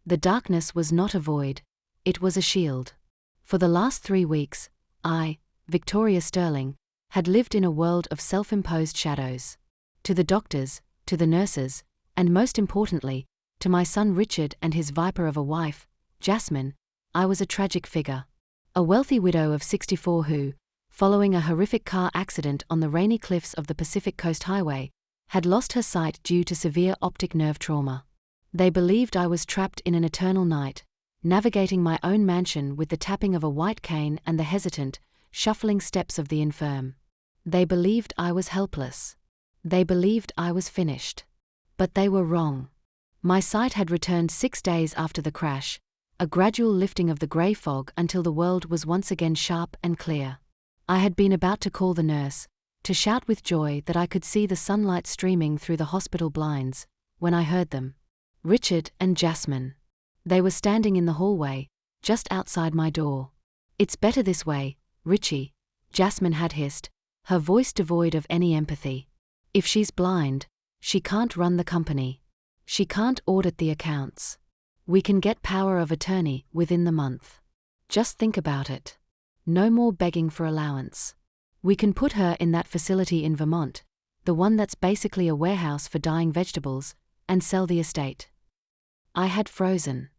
The darkness was not a void, it was a shield. For the last 3 weeks, I, Victoria Sterling, had lived in a world of self-imposed shadows. To the doctors, to the nurses, and most importantly, to my son Richard and his viper of a wife, Jasmine, I was a tragic figure. A wealthy widow of 64 who, following a horrific car accident on the rainy cliffs of the Pacific Coast Highway, had lost her sight due to severe optic nerve trauma. They believed I was trapped in an eternal night, navigating my own mansion with the tapping of a white cane and the hesitant, shuffling steps of the infirm. They believed I was helpless. They believed I was finished. But they were wrong. My sight had returned 6 days after the crash, a gradual lifting of the grey fog until the world was once again sharp and clear. I had been about to call the nurse, to shout with joy that I could see the sunlight streaming through the hospital blinds, when I heard them. Richard and Jasmine. They were standing in the hallway, just outside my door. "It's better this way, Richie," Jasmine had hissed, her voice devoid of any empathy. "If she's blind, she can't run the company. She can't audit the accounts. We can get power of attorney within the month. Just think about it. No more begging for allowance. We can put her in that facility in Vermont, the one that's basically a warehouse for dying vegetables, and sell the estate." I had frozen.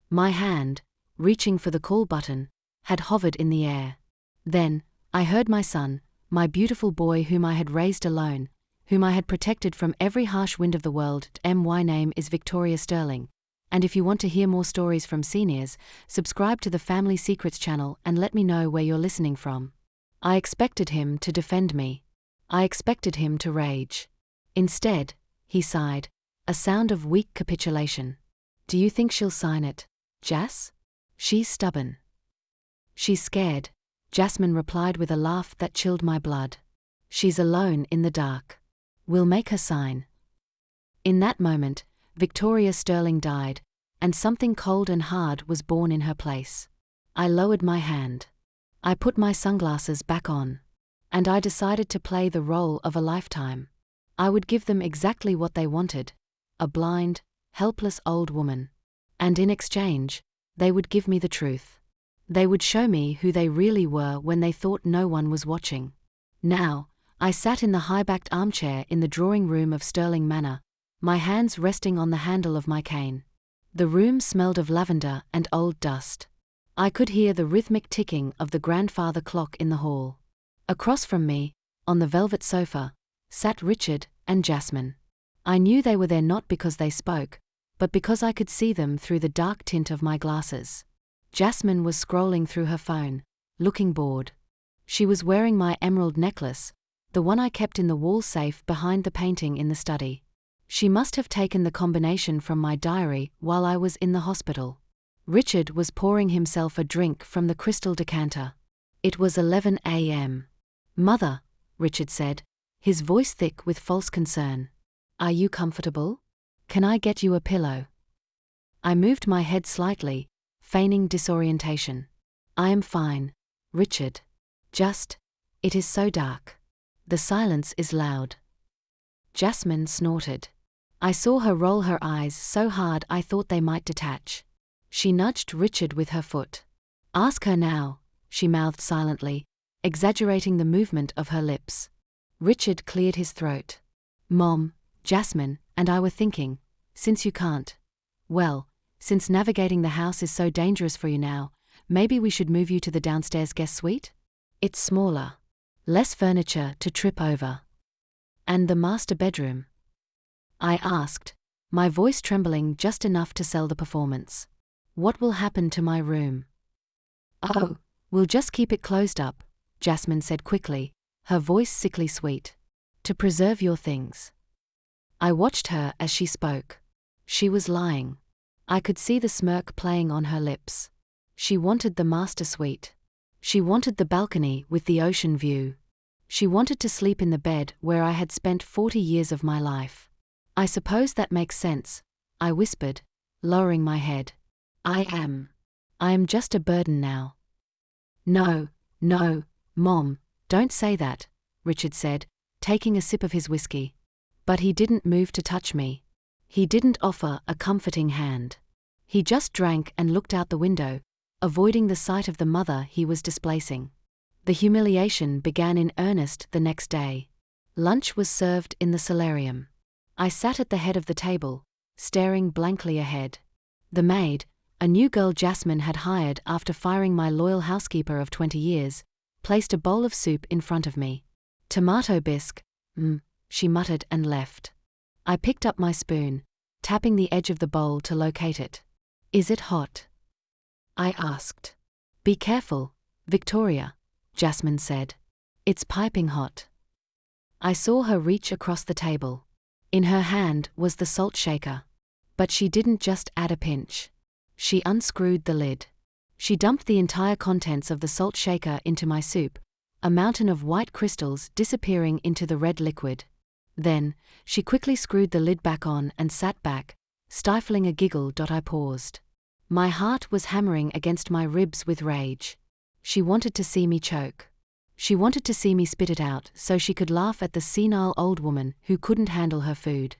My hand, reaching for the call button, had hovered in the air. Then, I heard my son, my beautiful boy whom I had raised alone, whom I had protected from every harsh wind of the world. My name is Victoria Sterling, and if you want to hear more stories from seniors, subscribe to the Family Secrets channel and let me know where you're listening from. I expected him to defend me. I expected him to rage. Instead, he sighed, a sound of weak capitulation. "Do you think she'll sign it, Jas? She's stubborn." "She's scared," Jasmine replied with a laugh that chilled my blood. "She's alone in the dark. We'll make her sign." In that moment, Victoria Sterling died, and something cold and hard was born in her place. I lowered my hand. I put my sunglasses back on. And I decided to play the role of a lifetime. I would give them exactly what they wanted, a blind, helpless old woman. And in exchange, they would give me the truth. They would show me who they really were when they thought no one was watching. Now, I sat in the high-backed armchair in the drawing room of Sterling Manor, my hands resting on the handle of my cane. The room smelled of lavender and old dust. I could hear the rhythmic ticking of the grandfather clock in the hall. Across from me, on the velvet sofa, sat Richard and Jasmine. I knew they were there not because they spoke, but because I could see them through the dark tint of my glasses. Jasmine was scrolling through her phone, looking bored. She was wearing my emerald necklace, the one I kept in the wall safe behind the painting in the study. She must have taken the combination from my diary while I was in the hospital. Richard was pouring himself a drink from the crystal decanter. It was 11 a.m. "Mother," Richard said, his voice thick with false concern. "Are you comfortable? Can I get you a pillow?" I moved my head slightly, feigning disorientation. "I am fine, Richard. It is so dark. The silence is loud." Jasmine snorted. I saw her roll her eyes so hard I thought they might detach. She nudged Richard with her foot. "Ask her now," she mouthed silently, exaggerating the movement of her lips. Richard cleared his throat. "Mom, Jasmine and I were thinking, since you can't, since navigating the house is so dangerous for you now, maybe we should move you to the downstairs guest suite? It's smaller. Less furniture to trip over." "And the master bedroom?" I asked, my voice trembling just enough to sell the performance. "What will happen to my room?" "Oh, we'll just keep it closed up," Jasmine said quickly, her voice sickly sweet. "To preserve your things." I watched her as she spoke. She was lying. I could see the smirk playing on her lips. She wanted the master suite. She wanted the balcony with the ocean view. She wanted to sleep in the bed where I had spent 40 years of my life. "I suppose that makes sense," I whispered, lowering my head. I am just a burden now." No, Mom, don't say that," Richard said, taking a sip of his whiskey. But he didn't move to touch me. He didn't offer a comforting hand. He just drank and looked out the window, avoiding the sight of the mother he was displacing. The humiliation began in earnest the next day. Lunch was served in the solarium. I sat at the head of the table, staring blankly ahead. The maid, a new girl Jasmine had hired after firing my loyal housekeeper of 20 years, placed a bowl of soup in front of me. Tomato bisque, she muttered and left. I picked up my spoon, tapping the edge of the bowl to locate it. Is it hot? I asked. Be careful, Victoria, Jasmine said. It's piping hot. I saw her reach across the table. In her hand was the salt shaker. But she didn't just add a pinch. She unscrewed the lid. She dumped the entire contents of the salt shaker into my soup, a mountain of white crystals disappearing into the red liquid. Then, she quickly screwed the lid back on and sat back, stifling a giggle. I paused. My heart was hammering against my ribs with rage. She wanted to see me choke. She wanted to see me spit it out so she could laugh at the senile old woman who couldn't handle her food.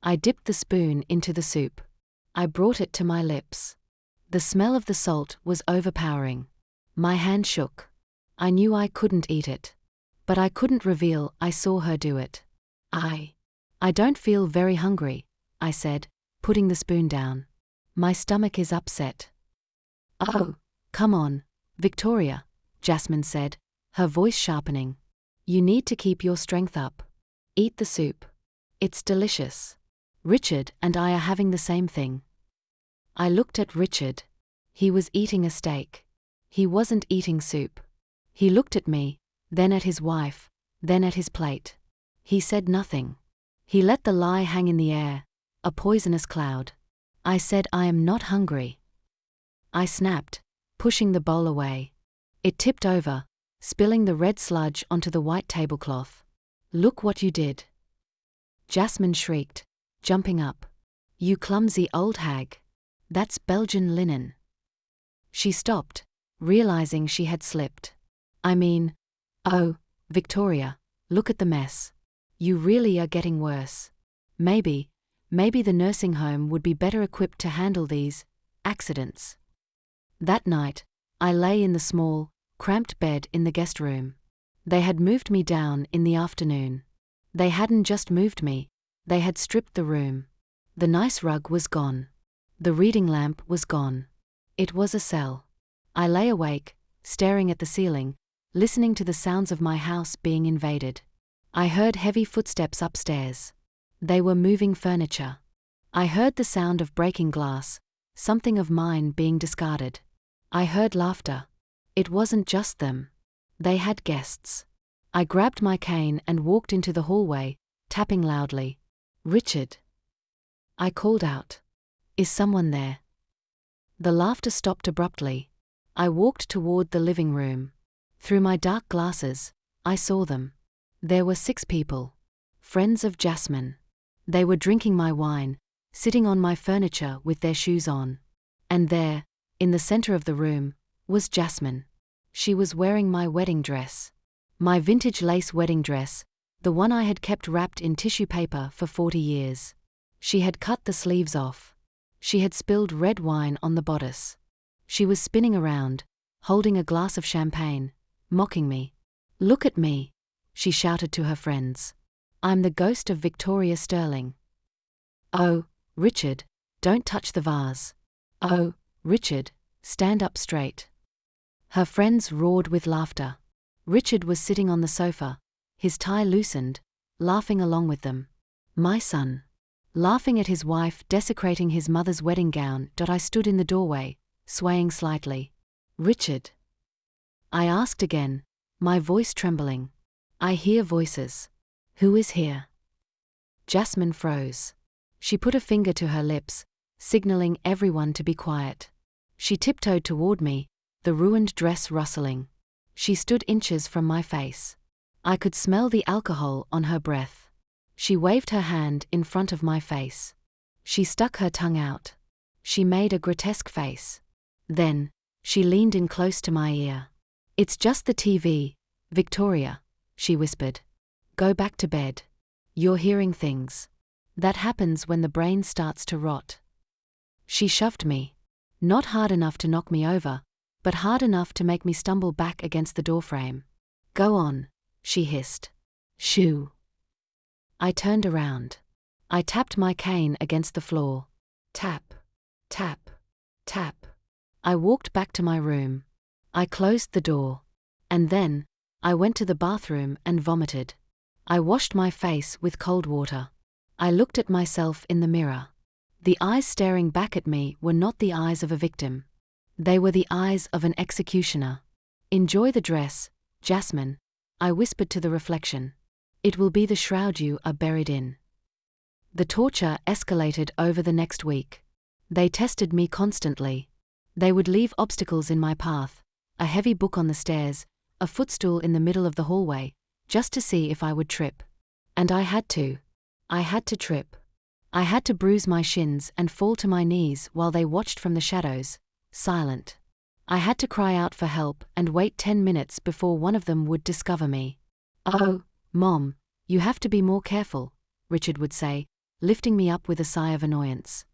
I dipped the spoon into the soup. I brought it to my lips. The smell of the salt was overpowering. My hand shook. I knew I couldn't eat it. But I couldn't reveal I saw her do it. I don't feel very hungry, I said, putting the spoon down. My stomach is upset. Oh, come on, Victoria, Jasmine said, her voice sharpening. You need to keep your strength up. Eat the soup. It's delicious. Richard and I are having the same thing. I looked at Richard. He was eating a steak. He wasn't eating soup. He looked at me, then at his wife, then at his plate. He said nothing. He let the lie hang in the air, a poisonous cloud. I said I am not hungry. I snapped, pushing the bowl away. It tipped over, spilling the red sludge onto the white tablecloth. Look what you did. Jasmine shrieked, jumping up. You clumsy old hag. That's Belgian linen. She stopped, realizing she had slipped. Oh, Victoria, look at the mess. You really are getting worse. Maybe the nursing home would be better equipped to handle these accidents. That night, I lay in the small, cramped bed in the guest room. They had moved me down in the afternoon. They hadn't just moved me, they had stripped the room. The nice rug was gone. The reading lamp was gone. It was a cell. I lay awake, staring at the ceiling, listening to the sounds of my house being invaded. I heard heavy footsteps upstairs. They were moving furniture. I heard the sound of breaking glass, something of mine being discarded. I heard laughter. It wasn't just them. They had guests. I grabbed my cane and walked into the hallway, tapping loudly. Richard. I called out. Is someone there? The laughter stopped abruptly. I walked toward the living room. Through my dark glasses, I saw them. There were 6 people. Friends of Jasmine. They were drinking my wine, sitting on my furniture with their shoes on. And there, in the center of the room, was Jasmine. She was wearing my wedding dress. My vintage lace wedding dress, the one I had kept wrapped in tissue paper for 40 years. She had cut the sleeves off. She had spilled red wine on the bodice. She was spinning around, holding a glass of champagne, mocking me. Look at me, she shouted to her friends. I'm the ghost of Victoria Sterling. Oh, Richard, don't touch the vase. Oh, Richard, stand up straight. Her friends roared with laughter. Richard was sitting on the sofa, his tie loosened, laughing along with them. My son. Laughing at his wife desecrating his mother's wedding gown. I stood in the doorway, swaying slightly. Richard. I asked again, my voice trembling. I hear voices. Who is here? Jasmine froze. She put a finger to her lips, signaling everyone to be quiet. She tiptoed toward me, the ruined dress rustling. She stood inches from my face. I could smell the alcohol on her breath. She waved her hand in front of my face. She stuck her tongue out. She made a grotesque face. Then, she leaned in close to my ear. It's just the TV, Victoria, she whispered. Go back to bed. You're hearing things. That happens when the brain starts to rot. She shoved me. Not hard enough to knock me over, but hard enough to make me stumble back against the doorframe. "Go on," she hissed. "Shoo." I turned around. I tapped my cane against the floor. Tap, tap, tap. I walked back to my room. I closed the door. And then, I went to the bathroom and vomited. I washed my face with cold water. I looked at myself in the mirror. The eyes staring back at me were not the eyes of a victim. They were the eyes of an executioner. "Enjoy the dress, Jasmine," I whispered to the reflection. "It will be the shroud you are buried in." The torture escalated over the next week. They tested me constantly. They would leave obstacles in my path, a heavy book on the stairs, a footstool in the middle of the hallway, just to see if I would trip. And I had to. I had to trip. I had to bruise my shins and fall to my knees while they watched from the shadows, silent. I had to cry out for help and wait 10 minutes before one of them would discover me. "Oh, Mom, you have to be more careful," Richard would say, lifting me up with a sigh of annoyance.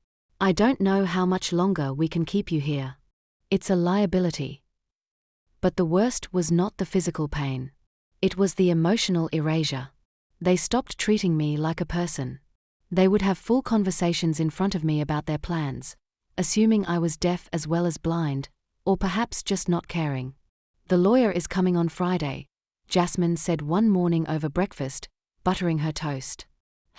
"I don't know how much longer we can keep you here. It's a liability." But the worst was not the physical pain. It was the emotional erasure. They stopped treating me like a person. They would have full conversations in front of me about their plans, assuming I was deaf as well as blind, or perhaps just not caring. "The lawyer is coming on Friday," Jasmine said one morning over breakfast, buttering her toast.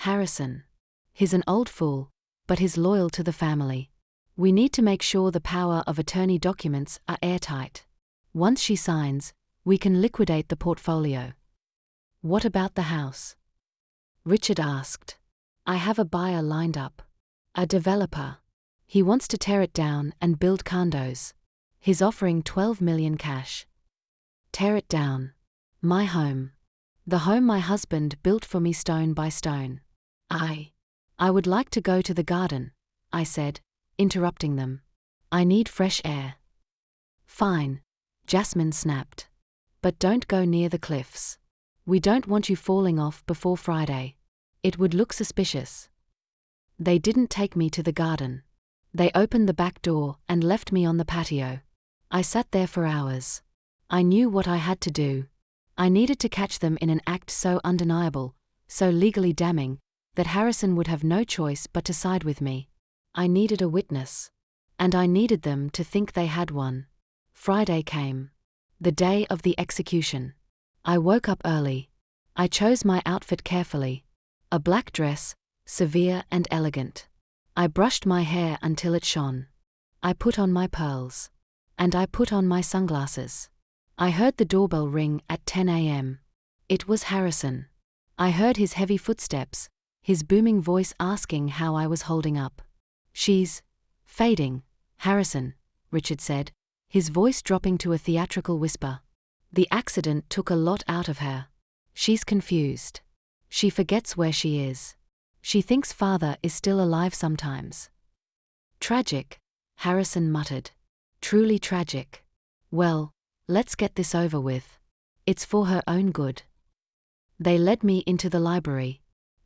"Harrison. He's an old fool, but he's loyal to the family. We need to make sure the power of attorney documents are airtight. Once she signs, we can liquidate the portfolio." "What about the house?" Richard asked. "I have a buyer lined up. A developer. He wants to tear it down and build condos. He's offering $12 million cash." "Tear it down." "My home. The home my husband built for me stone by stone." I would like to go to the garden," I said, interrupting them. "I need fresh air." "Fine," Jasmine snapped. "But don't go near the cliffs. We don't want you falling off before Friday. It would look suspicious." They didn't take me to the garden. They opened the back door and left me on the patio. I sat there for hours. I knew what I had to do. I needed to catch them in an act so undeniable, so legally damning, that Harrison would have no choice but to side with me. I needed a witness. And I needed them to think they had one. Friday came. The day of the execution. I woke up early. I chose my outfit carefully. A black dress, severe and elegant. I brushed my hair until it shone. I put on my pearls. And I put on my sunglasses. I heard the doorbell ring at 10 a.m. It was Harrison. I heard his heavy footsteps, his booming voice asking how I was holding up. "She's fading, Harrison," Richard said, his voice dropping to a theatrical whisper. "The accident took a lot out of her. She's confused. She forgets where she is. She thinks father is still alive sometimes." "Tragic," Harrison muttered. "Truly tragic. Well, let's get this over with. It's for her own good." They led me into the library.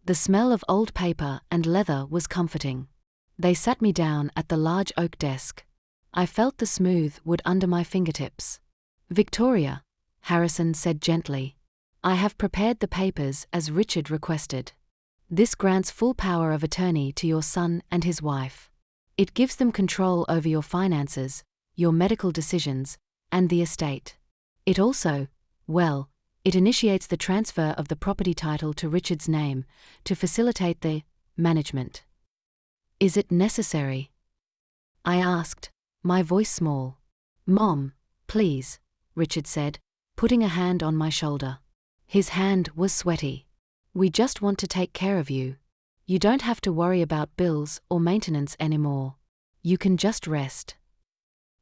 The smell of old paper and leather was comforting. They sat me down at the large oak desk. I felt the smooth wood under my fingertips. "Victoria," Harrison said gently, "I have prepared the papers as Richard requested. This grants full power of attorney to your son and his wife. It gives them control over your finances, your medical decisions, and the estate. It also, well, it initiates the transfer of the property title to Richard's name to facilitate the management." "Is it necessary?" I asked, my voice small. "Mom, please," Richard said, putting a hand on my shoulder. His hand was sweaty. "We just want to take care of you. You don't have to worry about bills or maintenance anymore. You can just rest."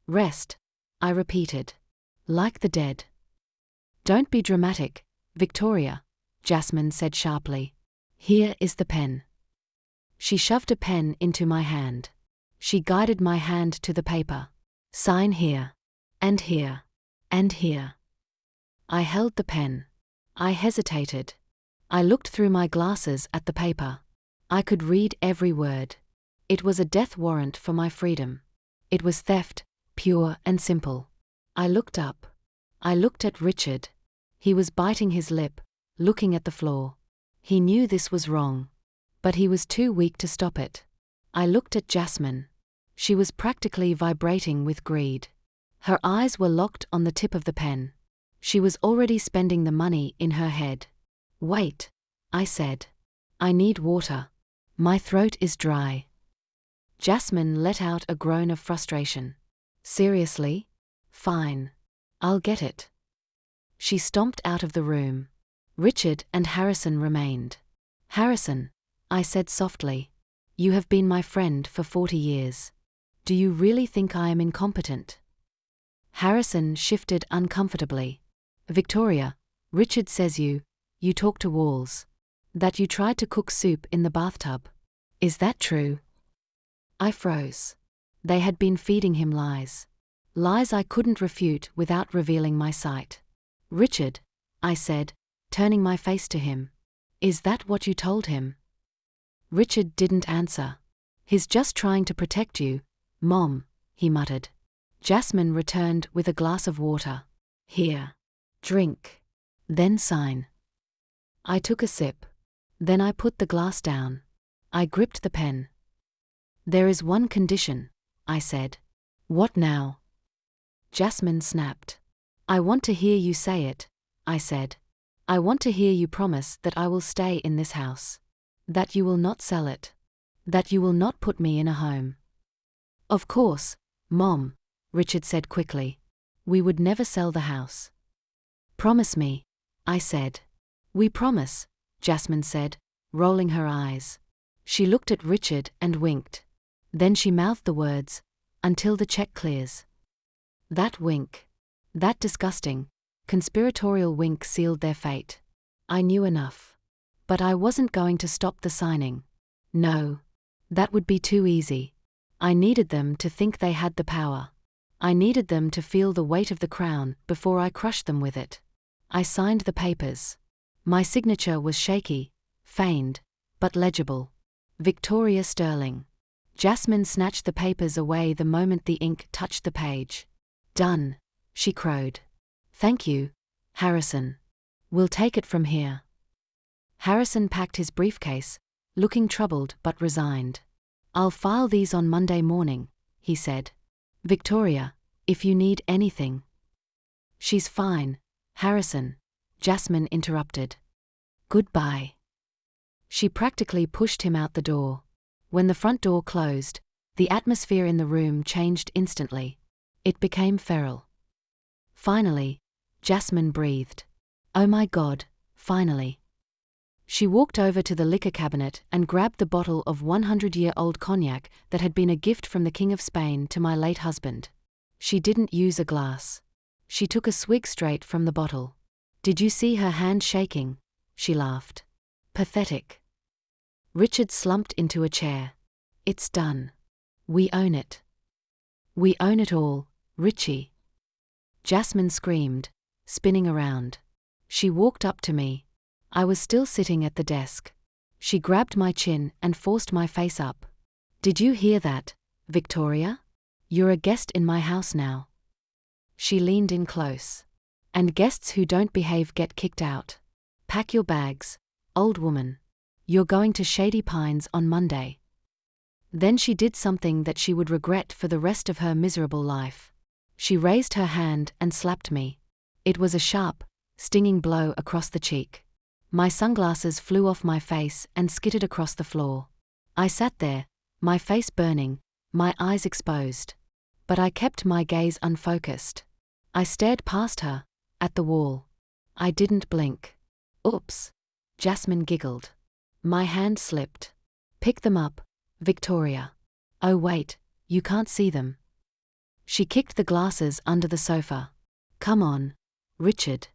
"Rest," I repeated. "Like the dead." "Don't be dramatic, Victoria," Jasmine said sharply. "Here is the pen." She shoved a pen into my hand. She guided my hand to the paper. "Sign here. And here. And here." I held the pen. I hesitated. I looked through my glasses at the paper. I could read every word. It was a death warrant for my freedom. It was theft, pure and simple. I looked up. I looked at Richard. He was biting his lip, looking at the floor. He knew this was wrong. But he was too weak to stop it. I looked at Jasmine. She was practically vibrating with greed. Her eyes were locked on the tip of the pen. She was already spending the money in her head. "Wait," I said. "I need water. My throat is dry." Jasmine let out a groan of frustration. "Seriously? Fine. I'll get it." She stomped out of the room. Richard and Harrison remained. "Harrison," I said softly, "you have been my friend for 40 years. Do you really think I am incompetent?" Harrison shifted uncomfortably. "Victoria, Richard says you talk to walls. That you tried to cook soup in the bathtub. Is that true?" I froze. They had been feeding him lies. Lies I couldn't refute without revealing my sight. "Richard," I said, turning my face to him. "Is that what you told him?" Richard didn't answer. "He's just trying to protect you, Mom," he muttered. Jasmine returned with a glass of water. "Here. Drink. Then sign." I took a sip. Then I put the glass down. I gripped the pen. "There is one condition," I said. "What now?" Jasmine snapped. "I want to hear you say it," I said. "I want to hear you promise that I will stay in this house. That you will not sell it. That you will not put me in a home." "Of course, Mom," Richard said quickly. "We would never sell the house." "Promise me," I said. "We promise," Jasmine said, rolling her eyes. She looked at Richard and winked. Then she mouthed the words, "Until the check clears." That wink, that disgusting, conspiratorial wink sealed their fate. I knew enough. But I wasn't going to stop the signing. No. That would be too easy. I needed them to think they had the power. I needed them to feel the weight of the crown before I crushed them with it. I signed the papers. My signature was shaky, feigned, but legible. Victoria Sterling. Jasmine snatched the papers away the moment the ink touched the page. "Done," she crowed. "Thank you, Harrison. We'll take it from here." Harrison packed his briefcase, looking troubled but resigned. "I'll file these on Monday morning," he said. "Victoria, if you need anything." "She's fine, Harrison," Jasmine interrupted. "Goodbye." She practically pushed him out the door. When the front door closed, the atmosphere in the room changed instantly. It became feral. Finally, Jasmine breathed. "Oh my God, finally." She walked over to the liquor cabinet and grabbed the bottle of 100-year-old cognac that had been a gift from the King of Spain to my late husband. She didn't use a glass. She took a swig straight from the bottle. "Did you see her hand shaking?" she laughed. "Pathetic." Richard slumped into a chair. "It's done. We own it. We own it all, Richie." Jasmine screamed, spinning around. She walked up to me. I was still sitting at the desk. She grabbed my chin and forced my face up. "Did you hear that, Victoria? You're a guest in my house now." She leaned in close. "And guests who don't behave get kicked out. Pack your bags, old woman. You're going to Shady Pines on Monday." Then she did something that she would regret for the rest of her miserable life. She raised her hand and slapped me. It was a sharp, stinging blow across the cheek. My sunglasses flew off my face and skittered across the floor. I sat there, my face burning, my eyes exposed. But I kept my gaze unfocused. I stared past her, at the wall. I didn't blink. "Oops," Jasmine giggled. My hand slipped. "Pick them up, Victoria." "Oh wait, you can't see them." She kicked the glasses under the sofa. "Come on, Richard.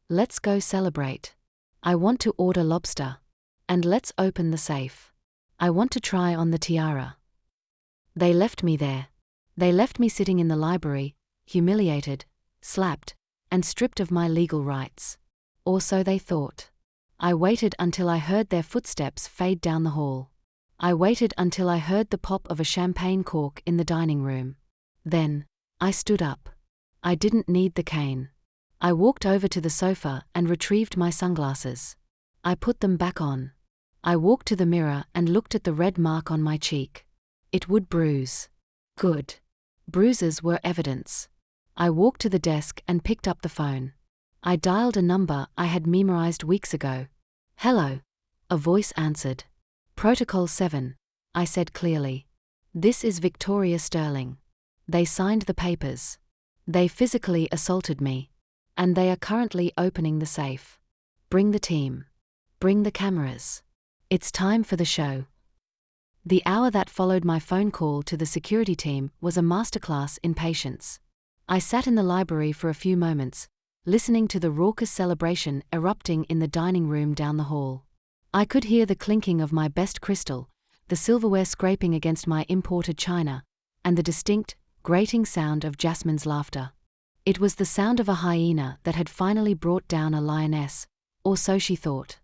Let's go celebrate. I want to order lobster. And let's open the safe. I want to try on the tiara." They left me there. They left me sitting in the library, humiliated, slapped, and stripped of my legal rights. Or so they thought. I waited until I heard their footsteps fade down the hall. I waited until I heard the pop of a champagne cork in the dining room. Then, I stood up. I didn't need the cane. I walked over to the sofa and retrieved my sunglasses. I put them back on. I walked to the mirror and looked at the red mark on my cheek. It would bruise. Good. Bruises were evidence. I walked to the desk and picked up the phone. I dialed a number I had memorized weeks ago. "Hello," a voice answered. "Protocol 7, I said clearly. "This is Victoria Sterling. They signed the papers. They physically assaulted me. And they are currently opening the safe. Bring the team. Bring the cameras. It's time for the show." The hour that followed my phone call to the security team was a masterclass in patience. I sat in the library for a few moments, listening to the raucous celebration erupting in the dining room down the hall. I could hear the clinking of my best crystal, the silverware scraping against my imported china, and the distinct, grating sound of Jasmine's laughter. It was the sound of a hyena that had finally brought down a lioness, or so she thought.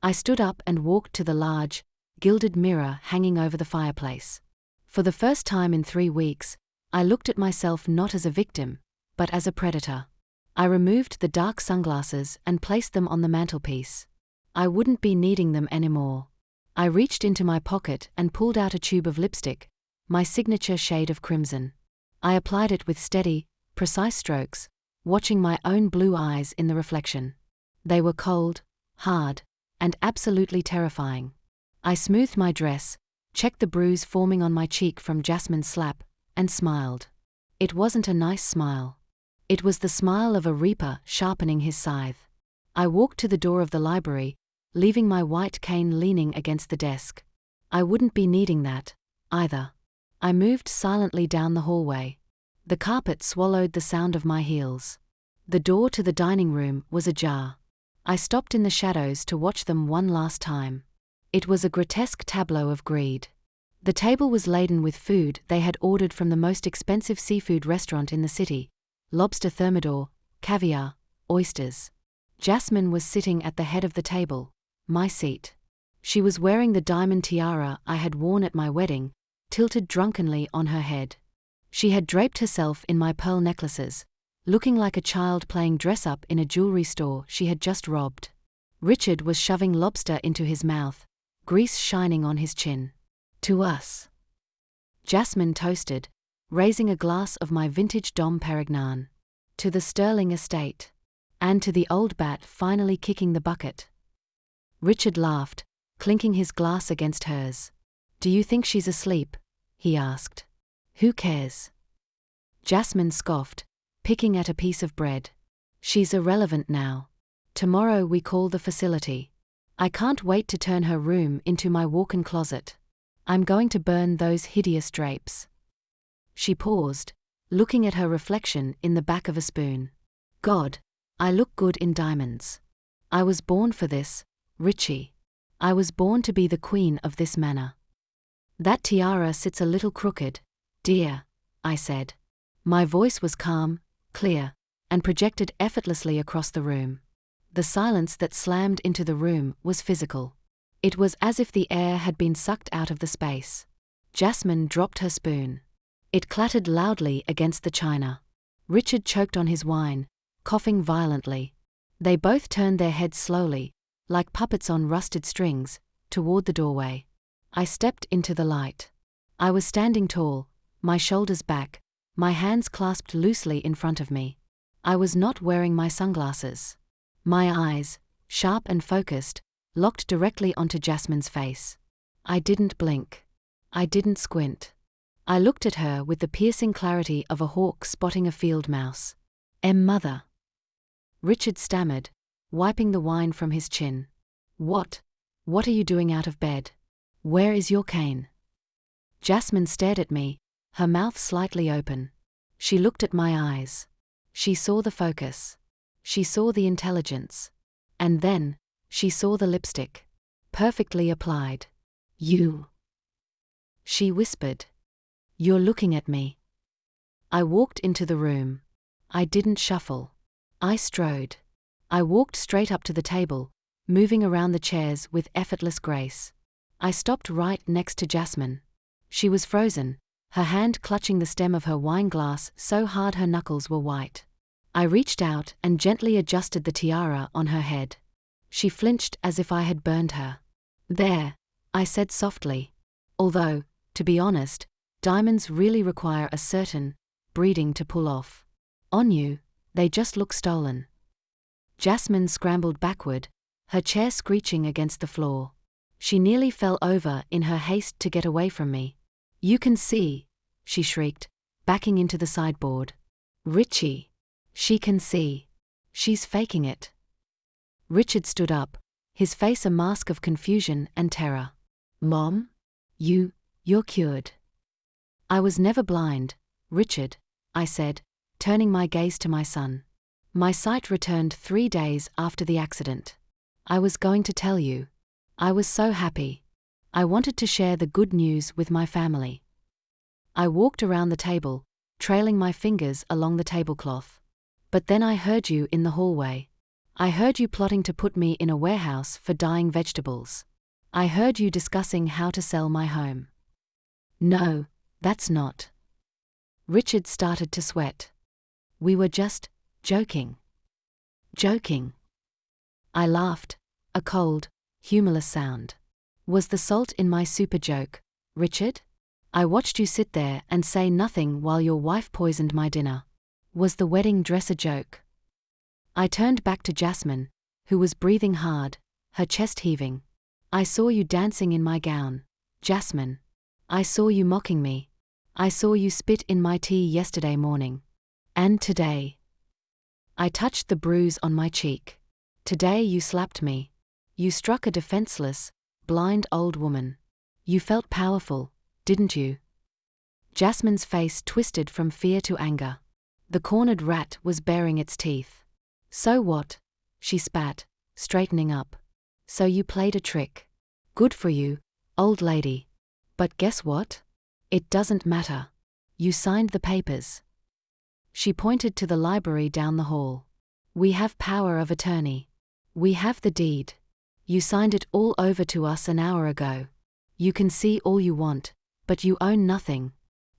I stood up and walked to the large, gilded mirror hanging over the fireplace. For the first time in 3 weeks, I looked at myself not as a victim, but as a predator. I removed the dark sunglasses and placed them on the mantelpiece. I wouldn't be needing them anymore. I reached into my pocket and pulled out a tube of lipstick, my signature shade of crimson. I applied it with steady, precise strokes, watching my own blue eyes in the reflection. They were cold, hard, and absolutely terrifying. I smoothed my dress, checked the bruise forming on my cheek from Jasmine's slap, and smiled. It wasn't a nice smile. It was the smile of a reaper sharpening his scythe. I walked to the door of the library, leaving my white cane leaning against the desk. I wouldn't be needing that, either. I moved silently down the hallway. The carpet swallowed the sound of my heels. The door to the dining room was ajar. I stopped in the shadows to watch them one last time. It was a grotesque tableau of greed. The table was laden with food they had ordered from the most expensive seafood restaurant in the city: lobster thermidor, caviar, oysters. Jasmine was sitting at the head of the table, my seat. She was wearing the diamond tiara I had worn at my wedding, tilted drunkenly on her head. She had draped herself in my pearl necklaces, looking like a child playing dress-up in a jewelry store she had just robbed. Richard was shoving lobster into his mouth, grease shining on his chin. "To us," Jasmine toasted, raising a glass of my vintage Dom Perignon. "To the Sterling estate. And to the old bat finally kicking the bucket." Richard laughed, clinking his glass against hers. "Do you think she's asleep?" he asked. "Who cares?" Jasmine scoffed, picking at a piece of bread. "She's irrelevant now. Tomorrow we call the facility. I can't wait to turn her room into my walk-in closet. I'm going to burn those hideous drapes." She paused, looking at her reflection in the back of a spoon. "God, I look good in diamonds. I was born for this, Richie. I was born to be the queen of this manor." "That tiara sits a little crooked, dear," I said. My voice was calm, clear, and projected effortlessly across the room. The silence that slammed into the room was physical. It was as if the air had been sucked out of the space. Jasmine dropped her spoon. It clattered loudly against the china. Richard choked on his wine, coughing violently. They both turned their heads slowly, like puppets on rusted strings, toward the doorway. I stepped into the light. I was standing tall, my shoulders back, my hands clasped loosely in front of me. I was not wearing my sunglasses. My eyes, sharp and focused, locked directly onto Jasmine's face. I didn't blink. I didn't squint. I looked at her with the piercing clarity of a hawk spotting a field mouse. Mother," Richard stammered, wiping the wine from his chin. What are you doing out of bed? Where is your cane?" Jasmine stared at me, her mouth slightly open. She looked at my eyes. She saw the focus. She saw the intelligence. And then, she saw the lipstick. Perfectly applied. "You," she whispered. "You're looking at me." I walked into the room. I didn't shuffle. I strode. I walked straight up to the table, moving around the chairs with effortless grace. I stopped right next to Jasmine. She was frozen, her hand clutching the stem of her wine glass so hard her knuckles were white. I reached out and gently adjusted the tiara on her head. She flinched as if I had burned her. "There," I said softly. Although, to be honest, diamonds really require a certain breeding to pull off. On you, they just look stolen. Jasmine scrambled backward, her chair screeching against the floor. She nearly fell over in her haste to get away from me. "You can see," she shrieked, backing into the sideboard. "Richie. She can see. She's faking it." Richard stood up, his face a mask of confusion and terror. "Mom? You're cured." "I was never blind, Richard," I said, turning my gaze to my son. "My sight returned 3 days after the accident. I was going to tell you. I was so happy. I wanted to share the good news with my family." I walked around the table, trailing my fingers along the tablecloth. "But then I heard you in the hallway. I heard you plotting to put me in a warehouse for dying vegetables. I heard you discussing how to sell my home." "No, that's not." Richard started to sweat. "We were just joking." "Joking?" I laughed, a cold, humorless sound. "Was the salt in my soup a joke, Richard? I watched you sit there and say nothing while your wife poisoned my dinner. Was the wedding dress a joke?" I turned back to Jasmine, who was breathing hard, her chest heaving. "I saw you dancing in my gown, Jasmine. I saw you mocking me. I saw you spit in my tea yesterday morning. And today." I touched the bruise on my cheek. "Today you slapped me. You struck a defenseless, blind old woman. You felt powerful, didn't you?" Jasmine's face twisted from fear to anger. The cornered rat was baring its teeth. "So what?" she spat, straightening up. "So you played a trick. Good for you, old lady. But guess what? It doesn't matter. You signed the papers." She pointed to the library down the hall. "We have power of attorney. We have the deed. You signed it all over to us an hour ago. You can see all you want, but you own nothing.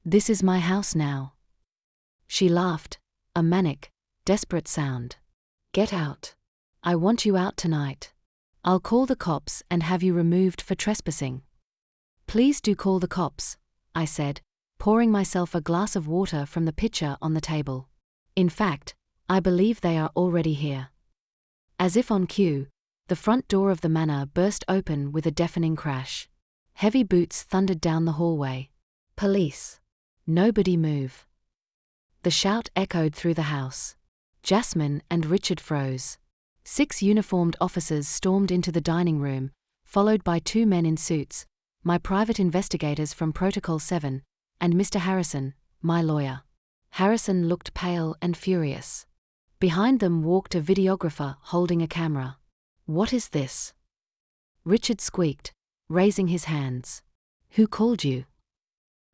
This is my house now." She laughed, a manic, desperate sound. "Get out. I want you out tonight. I'll call the cops and have you removed for trespassing." "Please do call the cops," I said, pouring myself a glass of water from the pitcher on the table. "In fact, I believe they are already here." As if on cue, the front door of the manor burst open with a deafening crash. Heavy boots thundered down the hallway. "Police! Nobody move!" The shout echoed through the house. Jasmine and Richard froze. 6 uniformed officers stormed into the dining room, followed by 2 men in suits, my private investigators from Protocol 7, and Mr. Harrison, my lawyer. Harrison looked pale and furious. Behind them walked a videographer holding a camera. "What is this?" Richard squeaked, raising his hands. "Who called you?"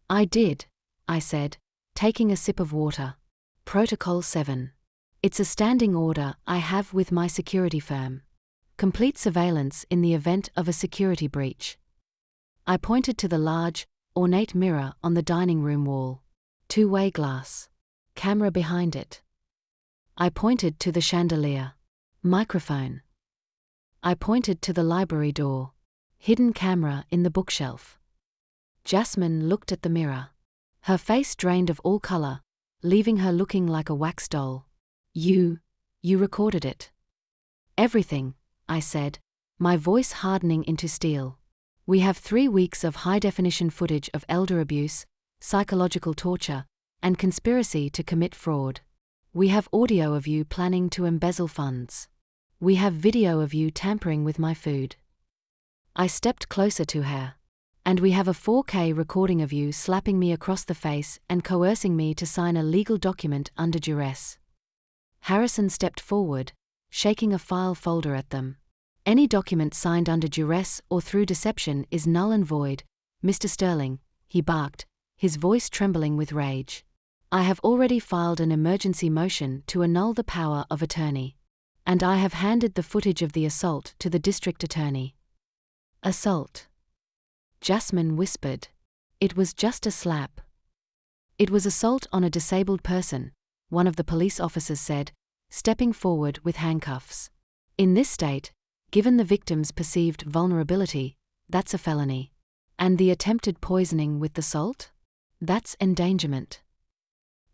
"I did," I said, taking a sip of water. "Protocol 7. It's a standing order I have with my security firm. Complete surveillance in the event of a security breach." I pointed to the large, ornate mirror on the dining room wall. 2-way glass. Camera behind it. I pointed to the chandelier. Microphone. I pointed to the library door. Hidden camera in the bookshelf. Jasmine looked at the mirror. Her face drained of all color, leaving her looking like a wax doll. You recorded it." "Everything," I said, my voice hardening into steel. "We have 3 weeks of high-definition footage of elder abuse, psychological torture, and conspiracy to commit fraud. We have audio of you planning to embezzle funds. We have video of you tampering with my food." I stepped closer to her. "And we have a 4K recording of you slapping me across the face and coercing me to sign a legal document under duress." Harrison stepped forward, shaking a file folder at them. "Any document signed under duress or through deception is null and void, Mr. Sterling," he barked, his voice trembling with rage. "I have already filed an emergency motion to annul the power of attorney. And I have handed the footage of the assault to the district attorney." "Assault?" Jasmine whispered. "It was just a slap." It was assault on a disabled person, one of the police officers said, stepping forward with handcuffs. In this state, given the victim's perceived vulnerability, that's a felony. And the attempted poisoning with the salt? That's endangerment.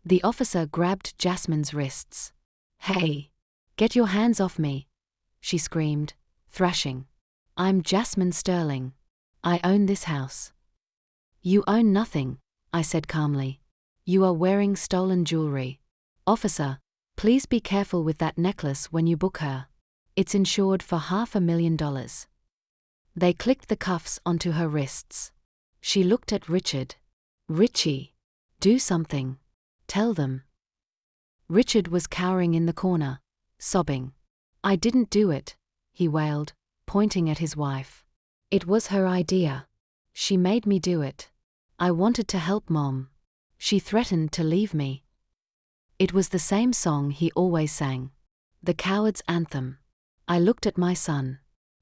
The officer grabbed Jasmine's wrists. "Hey! Get your hands off me!" she screamed, thrashing. "I'm Jasmine Sterling. I own this house." "You own nothing," I said calmly. "You are wearing stolen jewelry. Officer, please be careful with that necklace when you book her. It's insured for $500,000. They clicked the cuffs onto her wrists. She looked at Richard. "Richie, do something. Tell them." Richard was cowering in the corner, sobbing. "I didn't do it," he wailed, pointing at his wife. "It was her idea. She made me do it. I wanted to help Mom. She threatened to leave me." It was the same song he always sang. The coward's anthem. I looked at my son.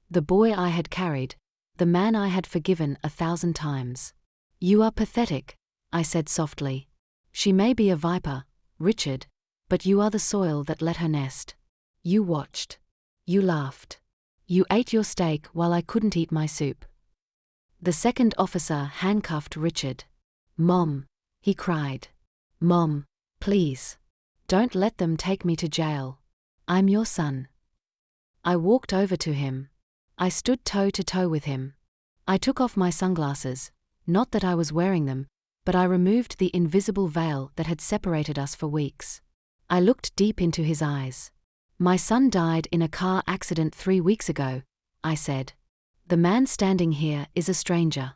The boy I had carried, the man I had forgiven 1,000 times. "You are pathetic," I said softly. "She may be a viper, Richard, but you are the soil that let her nest. You watched. You laughed. You ate your steak while I couldn't eat my soup." The second officer handcuffed Richard. "Mom," he cried. "Mom, please. Don't let them take me to jail. I'm your son." I walked over to him. I stood toe to toe with him. I took off my sunglasses, not that I was wearing them, but I removed the invisible veil that had separated us for weeks. I looked deep into his eyes. "My son died in a car accident 3 weeks ago," I said. "The man standing here is a stranger.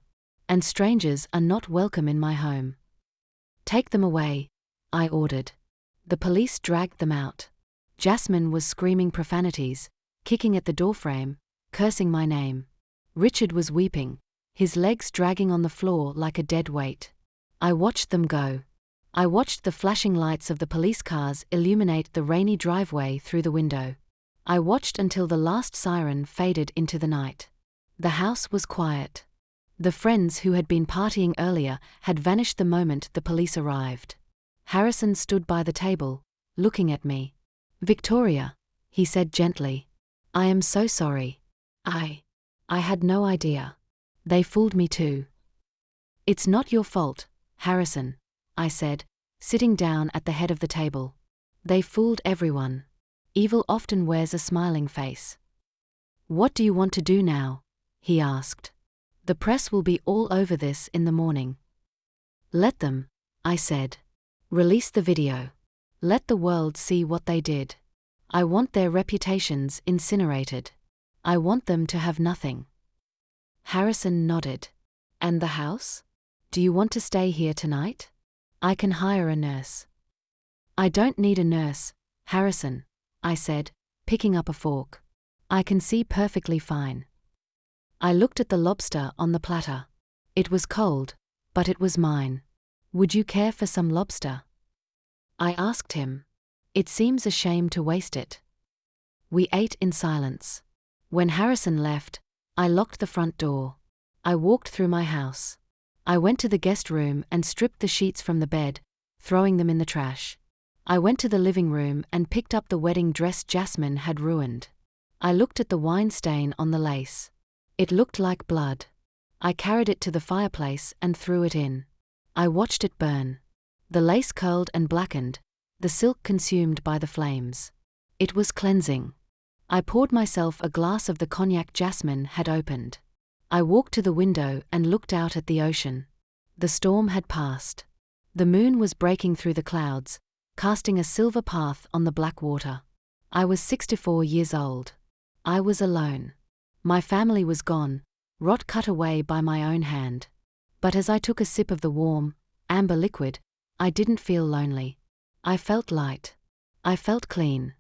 And strangers are not welcome in my home." "Take them away," I ordered. The police dragged them out. Jasmine was screaming profanities, kicking at the doorframe, cursing my name. Richard was weeping, his legs dragging on the floor like a dead weight. I watched them go. I watched the flashing lights of the police cars illuminate the rainy driveway through the window. I watched until the last siren faded into the night. The house was quiet. The friends who had been partying earlier had vanished the moment the police arrived. Harrison stood by the table, looking at me. "Victoria," he said gently. "I am so sorry. I had no idea. They fooled me too." "It's not your fault, Harrison," I said, sitting down at the head of the table. "They fooled everyone. Evil often wears a smiling face." "What do you want to do now?" he asked. "The press will be all over this in the morning." "Let them," I said. "Release the video. Let the world see what they did. I want their reputations incinerated. I want them to have nothing." Harrison nodded. "And the house? Do you want to stay here tonight? I can hire a nurse." "I don't need a nurse, Harrison," I said, picking up a fork. "I can see perfectly fine." I looked at the lobster on the platter. It was cold, but it was mine. "Would you care for some lobster?" I asked him. "It seems a shame to waste it." We ate in silence. When Harrison left, I locked the front door. I walked through my house. I went to the guest room and stripped the sheets from the bed, throwing them in the trash. I went to the living room and picked up the wedding dress Jasmine had ruined. I looked at the wine stain on the lace. It looked like blood. I carried it to the fireplace and threw it in. I watched it burn. The lace curled and blackened, the silk consumed by the flames. It was cleansing. I poured myself a glass of the cognac Jasmine had opened. I walked to the window and looked out at the ocean. The storm had passed. The moon was breaking through the clouds, casting a silver path on the black water. I was 64 years old. I was alone. My family was gone, rot cut away by my own hand. But as I took a sip of the warm, amber liquid, I didn't feel lonely. I felt light. I felt clean.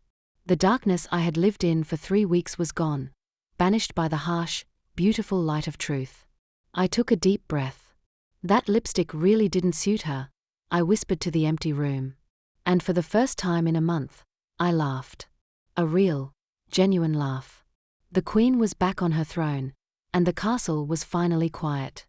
The darkness I had lived in for 3 weeks was gone, banished by the harsh, beautiful light of truth. I took a deep breath. "That lipstick really didn't suit her," I whispered to the empty room. And for the first time in a month, I laughed. A real, genuine laugh. The Queen was back on her throne, and the castle was finally quiet.